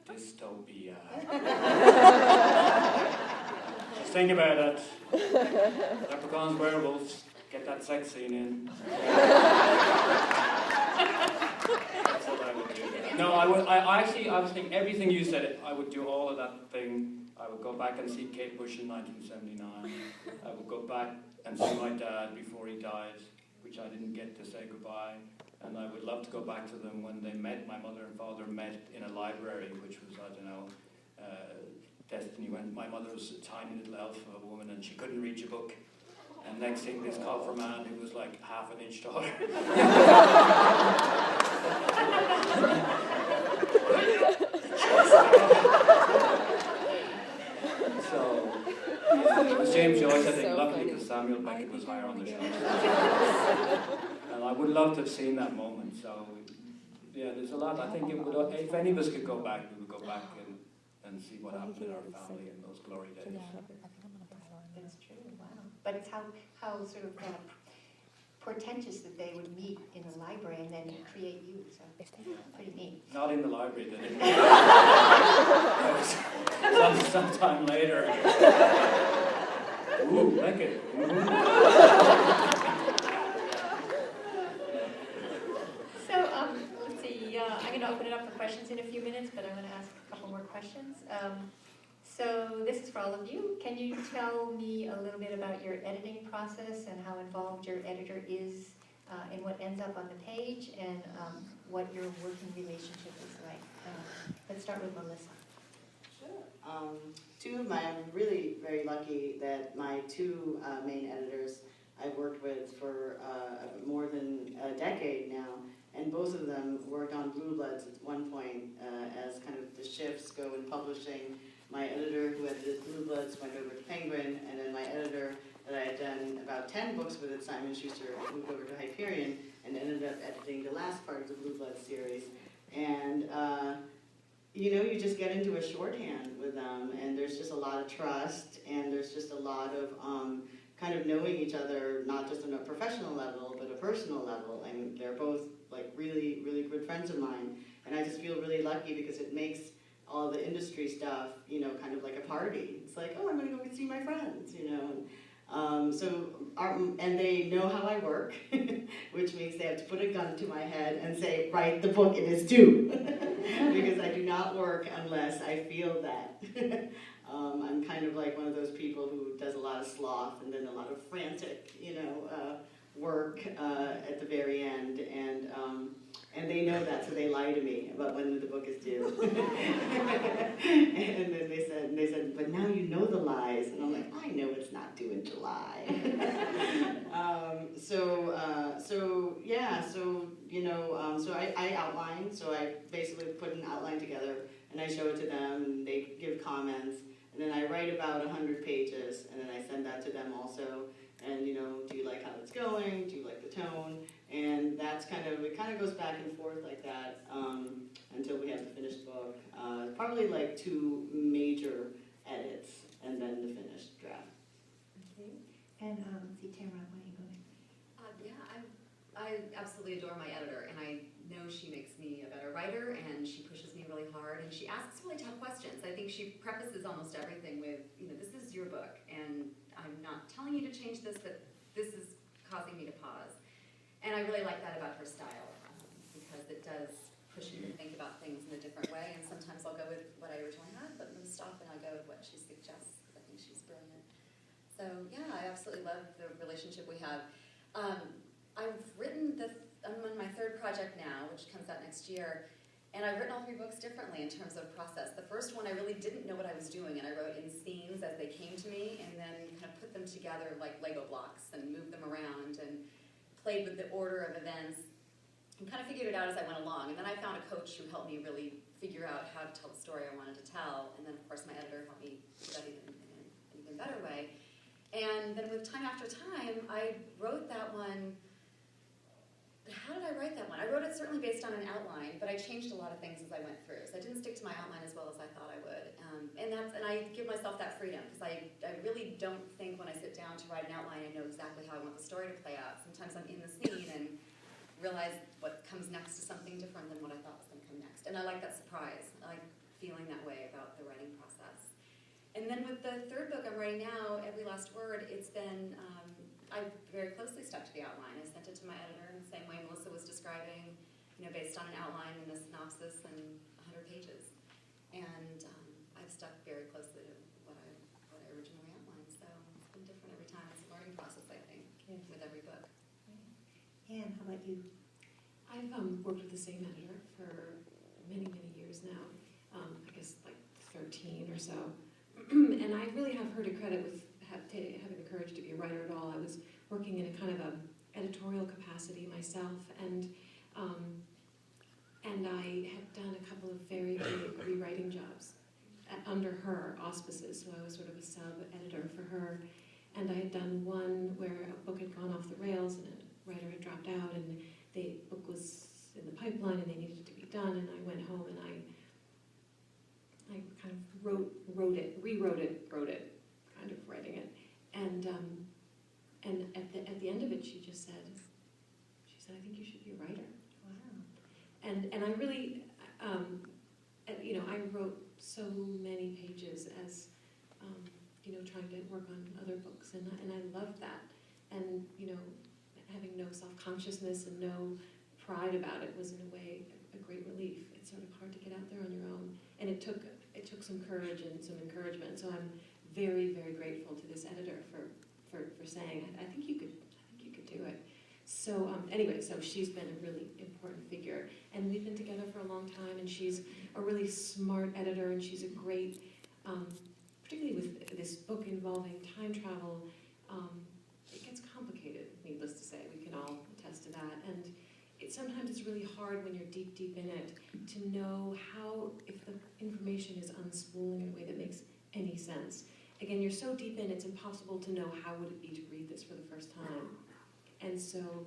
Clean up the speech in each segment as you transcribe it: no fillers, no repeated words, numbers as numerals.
dystopia. Just think about it. Leprechauns, werewolves, get that sex scene in. That's what I would do. No, I was thinking everything you said, I would do all of that thing. I would go back and see Kate Bush in 1979. I would go back and see my dad before he died, which I didn't get to say goodbye. And I would love to go back to them when they met, my mother and father met in a library, which was, I don't know, destiny. When my mother was a tiny little elf of a woman and she couldn't reach a book. And next thing, this Colfer man who was like half an inch taller. So, it was James Joyce, I think, luckily because Samuel Beckett was higher on the show. And I would love to have seen that moment. So, yeah, there's a lot. I think it would, if any of us could go back, we would go back and see what happened in our family in those glory days. That's true, wow. But it's how sort of portentous that they would meet in the library and then create you, so pretty neat. Not in the library, they didn't. Sometime later. Ooh, Beckett. So, let's see, I'm going to open it up for questions in a few minutes, but I'm going to ask a couple more questions. So this is for all of you. Can you tell me a little bit about your editing process and how involved your editor is in what ends up on the page and what your working relationship is like? Let's start with Melissa. Sure. I'm really very lucky that my two main editors I've worked with for more than a decade now, and both of them worked on Blue Bloods at one point as kind of the shifts go in publishing. My editor who edited Blue Bloods went over to Penguin, and then my editor that I had done about 10 books with at Simon Schuster moved over to Hyperion and ended up editing the last part of the Blue Bloods series. And you know, you just get into a shorthand with them, and there's just a lot of trust, and there's just a lot of kind of knowing each other, not just on a professional level, but a personal level. And they're both like really, really good friends of mine. And I just feel really lucky because it makes all the industry stuff, you know, kind of like a party. It's like, oh, I'm going to go see my friends, you know. And they know how I work, which means they have to put a gun to my head and say, write the book it is due. Because I do not work unless I feel that. I'm kind of like one of those people who does a lot of sloth and then a lot of frantic, you know, work at the very end. And they know that, so they lie to me about when the book is due. And then they said, but now you know the lies. And I'm like, I know it's not due in July. So I outline. So I basically put an outline together, and I show it to them, and they give comments. And then I write about 100 pages, and then I send that to them also. And, you know, do you like how it's going? Do you like the tone? And that's it kind of goes back and forth like that until we have the finished book. Probably like 2 major edits and then the finished draft. Okay. And let's see, Tamara, why don't you go next? I absolutely adore my editor, and I know she makes me a better writer, and she pushes me really hard, and she asks really tough questions. I think she prefaces almost everything with, you know, this is your book, and I'm not telling you to change this, but this is causing me to pause. And I really like that about her style, because it does push me to think about things in a different way, and sometimes I'll go with what I originally had, but then stop and I'll go with what she suggests, because I think she's brilliant. So yeah, I absolutely love the relationship we have. I've written I'm on my 3rd project now, which comes out next year, and I've written all 3 books differently in terms of process. The first one, I really didn't know what I was doing, and I wrote in scenes as they came to me, and then kind of put them together like Lego blocks and moved them around and played with the order of events and kind of figured it out as I went along. And then I found a coach who helped me really figure out how to tell the story I wanted to tell, and then of course my editor helped me do that in an even better way. And then with Time After Time, I wrote that one. How did I write that one? I wrote it certainly based on an outline, but I changed a lot of things as I went through. So I didn't stick to my outline as well as I thought I would. And I give myself that freedom, because I really don't think when I sit down to write an outline, I know exactly how I want the story to play out. Sometimes I'm in the scene and realize what comes next is something different than what I thought was going to come next. And I like that surprise. I like feeling that way about the writing process. And then with the third book I'm writing now, Every Last Word, it's been, I've very closely stuck to the outline. I sent it to my editor in the same way Melissa was describing, based on an outline and a synopsis and 100 pages. And I've stuck very closely to what I originally outlined. So it's been different every time. It's a learning process, I think, with every book. Anne, how about you? I've worked with the same editor for many, many years now. I guess like 13 or so. And I really have her to credit with having the courage to be a writer at all. I was working in a kind of a editorial capacity myself, and I had done a couple of very big rewriting jobs under her auspices, so I was sort of a sub-editor for her. And I had done one where a book had gone off the rails and a writer had dropped out, and the book was in the pipeline and they needed it to be done, and I went home and I kind of wrote it, rewrote it, kind of writing it. And at the end of it, she said, I think you should be a writer. Wow. And I really, I wrote so many pages as, trying to work on other books, and I loved that. And, having no self-consciousness and no pride about it was in a way a great relief. It's sort of hard to get out there on your own. And it took some courage and some encouragement. So I'm very, very grateful to this editor for saying, I think you could do it. So anyway, so she's been a really important figure, and we've been together for a long time, and she's a really smart editor, and she's a great, particularly with this book involving time travel, it gets complicated, needless to say. We can all attest to that, and sometimes it's really hard when you're deep, deep in it to know how, if the information is unspooling in a way that makes any sense. Again, you're so deep in, it's impossible to know how would it be to read this for the first time. And so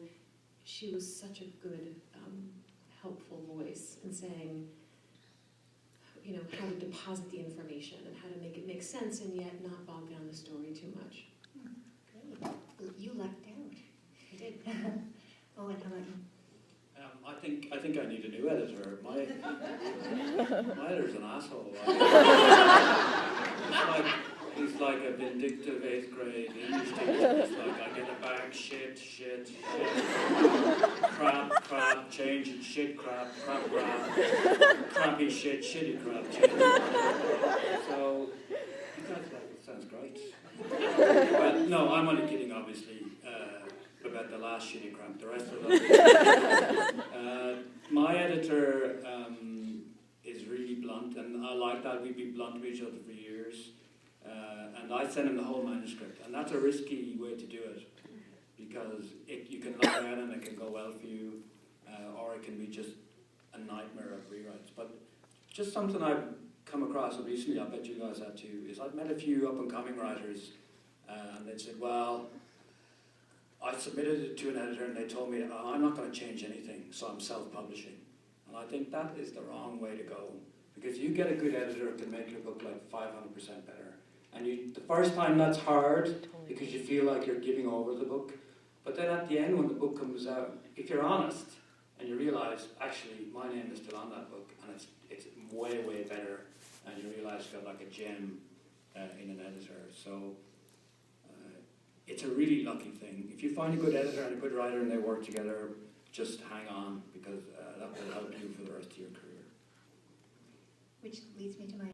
she was such a good, helpful voice in saying, how to deposit the information and how to make it make sense and yet not bog down the story too much. Great. You lucked out. I did. Owen, how about you? I think I need a new editor. My editor's an asshole. He's like a vindictive 8th grade English teacher. It's like, I get a bag, shit, crap, change it, shit, crap, crappy shit, shitty crap, change it. So, you guys like it, sounds great. But no, I'm only kidding, obviously, about the last shitty crap, the rest of them. My editor is really blunt, and I like that. We've been blunt with each other for years. And I send him the whole manuscript, and that's a risky way to do it, because you can lie down and it can go well for you, or it can be just a nightmare of rewrites. But just something I've come across recently, I bet you guys have too, is I've met a few up-and-coming writers, and they said, well, I submitted it to an editor and they told me, oh, I'm not going to change anything, so I'm self-publishing. And I think that is the wrong way to go, because you get a good editor who can make your book like 500% better. And the first time that's hard because you feel like you're giving over the book. But then at the end when the book comes out, if you're honest and you realise, actually, my name is still on that book and it's way, way better, and you realise you've got like a gem in an editor. So it's a really lucky thing. If you find a good editor and a good writer and they work together, just hang on, because that will help you for the rest of your career. Which leads me to my